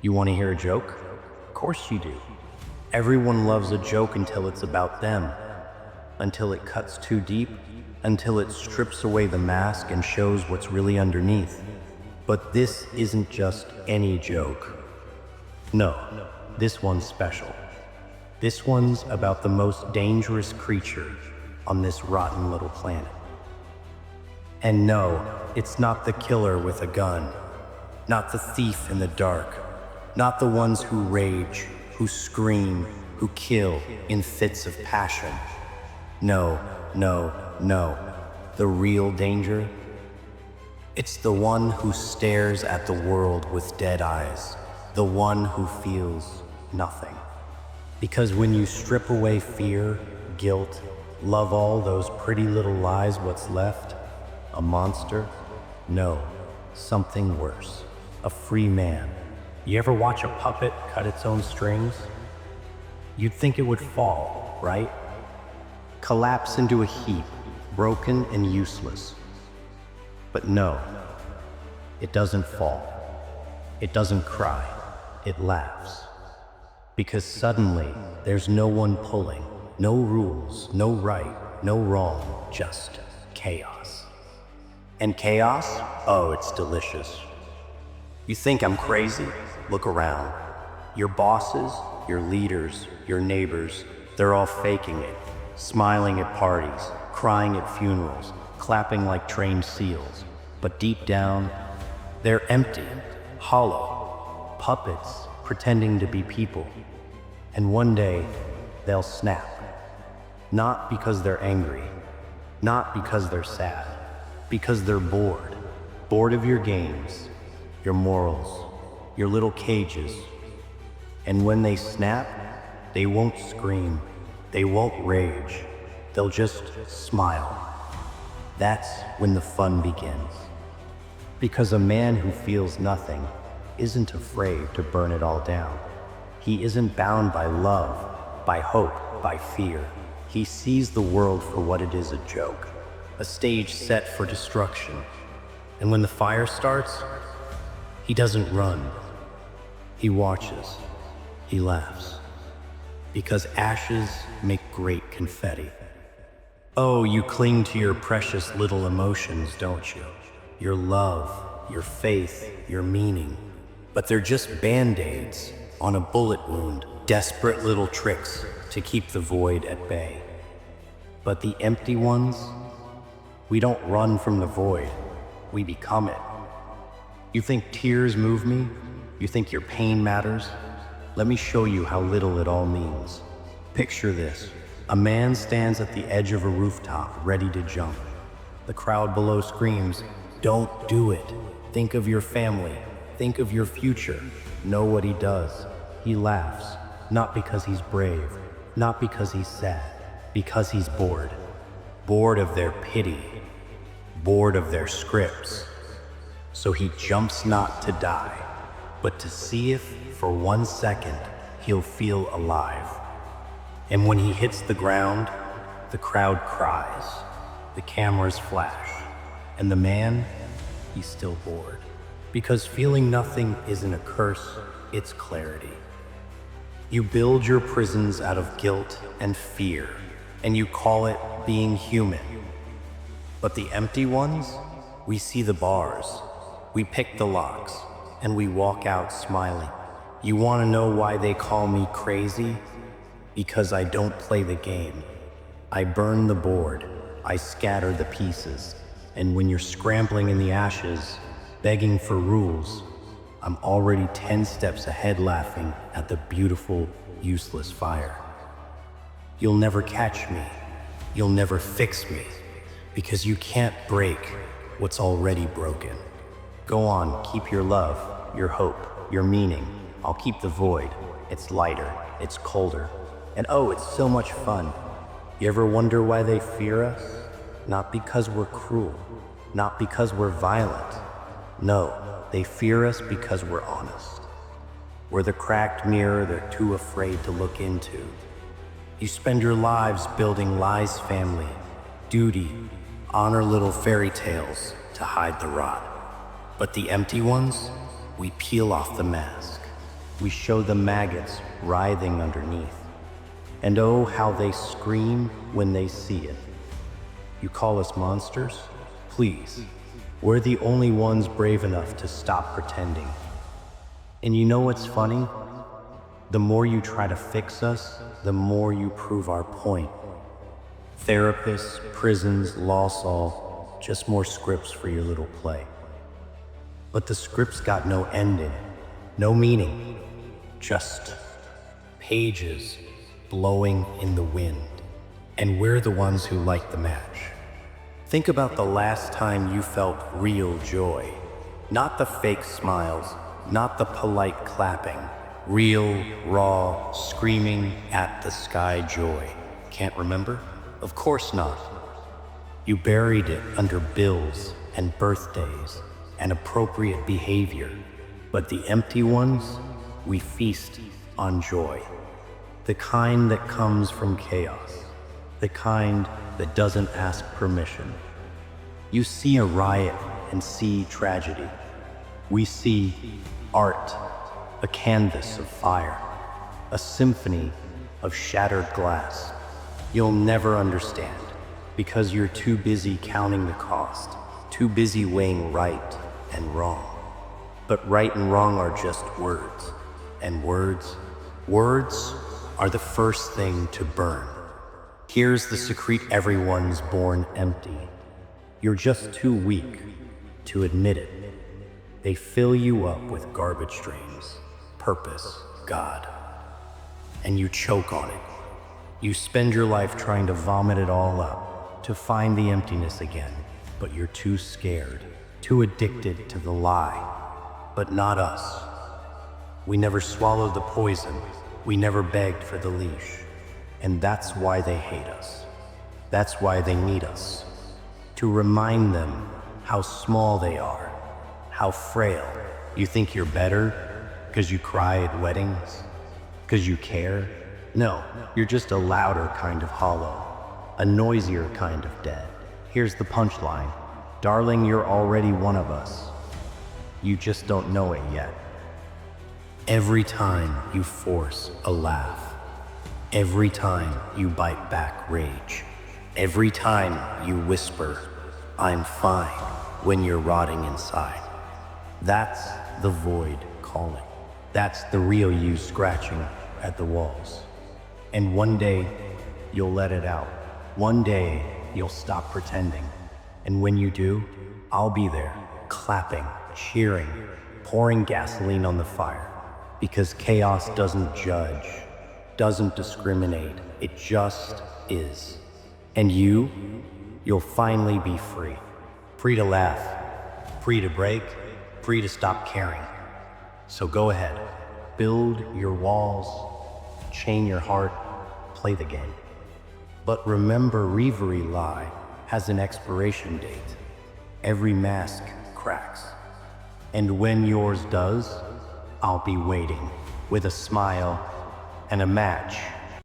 You want to hear a joke? Of course you do. Everyone loves a joke until it's about them, until it cuts too deep, until it strips away the mask and shows what's really underneath. But this isn't just any joke. No, this one's special. This one's about the most dangerous creature on this rotten little planet. And no, it's not the killer with a gun, not the thief in the dark, not the ones who rage, who scream, who kill in fits of passion. No, no, no. The real danger? It's the one who stares at the world with dead eyes, the one who feels nothing. Because when you strip away fear, guilt, love, all those pretty little lies, what's left? A monster? No, something worse. A free man. You ever watch a puppet cut its own strings? You'd think it would fall, right? Collapse into a heap, broken and useless. But no, it doesn't fall. It doesn't cry. It laughs. Because suddenly, there's no one pulling, no rules, no right, no wrong, just chaos. And chaos? Oh, it's delicious. You think I'm crazy? Look around. Your bosses, your leaders, your neighbors, they're all faking it, smiling at parties, crying at funerals, clapping like trained seals. But deep down, they're empty, hollow, puppets pretending to be people. And one day, they'll snap. Not because they're angry, not because they're sad, because they're bored. Bored of your games, your morals, your little cages. And when they snap, they won't scream, they won't rage, they'll just smile. That's when the fun begins. Because a man who feels nothing isn't afraid to burn it all down. He isn't bound by love, by hope, by fear. He sees the world for what it is, a joke, a stage set for destruction. And when the fire starts, he doesn't run. He watches. He laughs. Because ashes make great confetti. Oh, you cling to your precious little emotions, don't you? Your love, your faith, your meaning. But they're just band-aids on a bullet wound, desperate little tricks to keep the void at bay. But the empty ones, we don't run from the void, we become it. You think tears move me? You think your pain matters? Let me show you how little it all means. Picture this. A man stands at the edge of a rooftop, ready to jump. The crowd below screams, "Don't do it. Think of your family. Think of your future." Know what he does? He laughs, not because he's brave, not because he's sad, because he's bored. Bored of their pity, bored of their scripts. So he jumps not to die, but to see if, for 1 second, he'll feel alive. And when he hits the ground, the crowd cries, the cameras flash, and the man, he's still bored. Because feeling nothing isn't a curse, it's clarity. You build your prisons out of guilt and fear, and you call it being human. But the empty ones, we see the bars, we pick the locks, and we walk out smiling. You want to know why they call me crazy? Because I don't play the game. I burn the board, I scatter the pieces, and when you're scrambling in the ashes, begging for rules, I'm already 10 steps ahead laughing at the beautiful, useless fire. You'll never catch me, you'll never fix me, because you can't break what's already broken. Go on, keep your love, your hope, your meaning. I'll keep the void. It's lighter, it's colder, and oh, it's so much fun. You ever wonder why they fear us? Not because we're cruel, not because we're violent. No, they fear us because we're honest. We're the cracked mirror they're too afraid to look into. You spend your lives building lies, family, duty, honor, little fairy tales to hide the rot. But the empty ones, we peel off the mask. We show the maggots writhing underneath. And oh, how they scream when they see it. You call us monsters? Please. We're the only ones brave enough to stop pretending. And you know what's funny? The more you try to fix us, the more you prove our point. Therapists, prisons, law solve, just more scripts for your little play. But the script's got no ending, no meaning, just pages blowing in the wind. And we're the ones who light the match. Think about the last time you felt real joy. Not the fake smiles, not the polite clapping. Real, raw, screaming at the sky joy. Can't remember? Of course not. You buried it under bills and birthdays and appropriate behavior. But the empty ones, we feast on joy. The kind that comes from chaos. The kind that doesn't ask permission. You see a riot and see tragedy. We see art, a canvas of fire, a symphony of shattered glass. You'll never understand because you're too busy counting the cost, too busy weighing right and wrong. But right and wrong are just words, and words are the first thing to burn. Here's the secret: everyone's born empty. You're just too weak to admit it. They fill you up with garbage dreams, purpose, God, and you choke on it. You spend your life trying to vomit it all up, to find the emptiness again, but you're too scared, too addicted to the lie. But not us. We never swallowed the poison. We never begged for the leash. And that's why they hate us. That's why they need us. To remind them how small they are, how frail. You think you're better because you cry at weddings? Because you care? No, you're just a louder kind of hollow, a noisier kind of dead. Here's the punchline. Darling, you're already one of us. You just don't know it yet. Every time you force a laugh, every time you bite back rage, every time you whisper, I'm fine, when you're rotting inside. That's the void calling. That's the real you scratching at the walls. And one day, you'll let it out. One day, you'll stop pretending. And when you do, I'll be there, clapping, cheering, pouring gasoline on the fire. Because chaos doesn't judge, doesn't discriminate, it just is. And you'll finally be free. Free to laugh, free to break, free to stop caring. So go ahead, build your walls, chain your heart, play the game. But remember, every lie has an expiration date. Every mask cracks. And when yours does, I'll be waiting with a smile and a match